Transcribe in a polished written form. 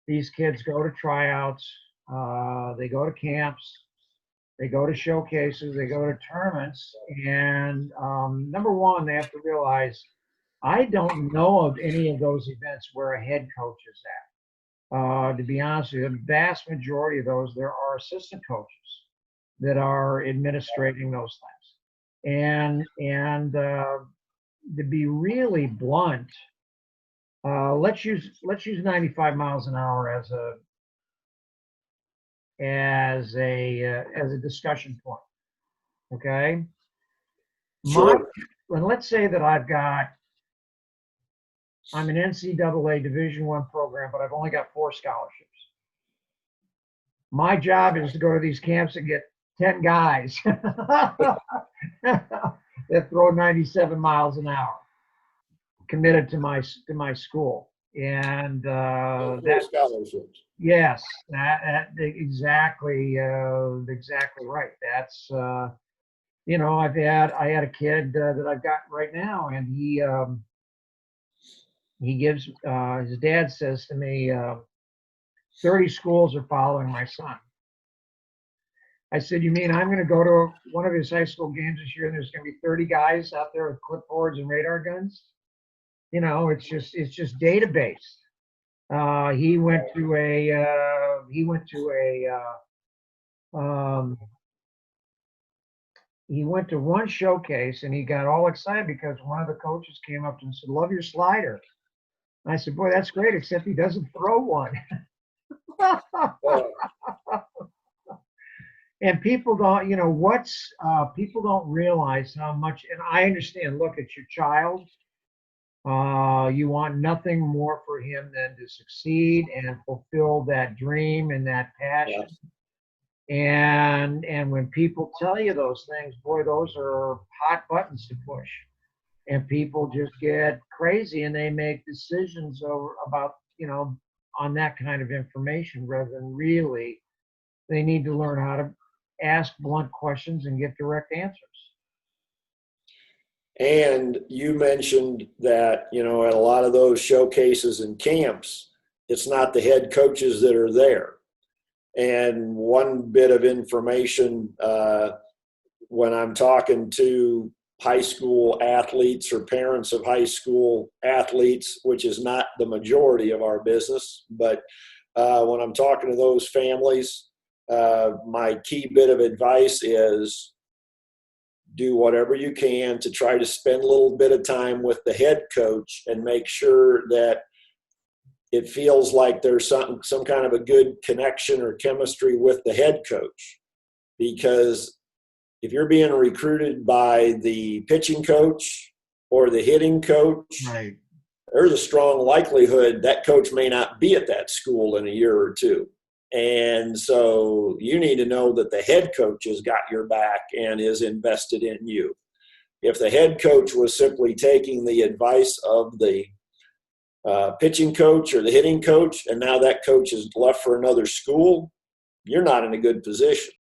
These kids go to tryouts, they go to camps, they go to showcases, they go to tournaments, and number one, they have to realize I don't know of any of those events where a head coach is at. To be honest with you, the vast majority of those, there are assistant coaches that are administrating those things. And to be really blunt, let's use 95 miles an hour as a discussion point. Okay. Sure. And let's say that I'm an NCAA Division I program, but I've only got 4 scholarships. My job is to go to these camps and get 10 guys that throw 97 miles an hour, committed to my school. And that scholarships. Yes, that exactly right. That's I had a kid that I've got right now, and he gives his dad says to me, 30 schools are following my son. I said, you mean I'm going to go to one of his high school games this year and there's going to be 30 guys out there with clipboards and radar guns? It's just data-based. He went to one showcase and he got all excited because one of the coaches came up to him and said, love your slider. And I said, boy, that's great, except he doesn't throw one. And people don't, people don't realize how much, and I understand, look, it's your child. You want nothing more for him than to succeed and fulfill that dream and that passion. Yeah. And when people tell you those things, boy, those are hot buttons to push. And people just get crazy and they make decisions about, on that kind of information rather than really, they need to learn how to ask blunt questions and get direct answers. And you mentioned that, at a lot of those showcases and camps, it's not the head coaches that are there. And one bit of information, when I'm talking to high school athletes or parents of high school athletes, which is not the majority of our business, but when I'm talking to those families, my key bit of advice is do whatever you can to try to spend a little bit of time with the head coach and make sure that it feels like there's some kind of a good connection or chemistry with the head coach. Because if you're being recruited by the pitching coach or the hitting coach, right, there's a strong likelihood that coach may not be at that school in a year or two. And so you need to know that the head coach has got your back and is invested in you. If the head coach was simply taking the advice of the pitching coach or the hitting coach, and now that coach is left for another school, you're not in a good position.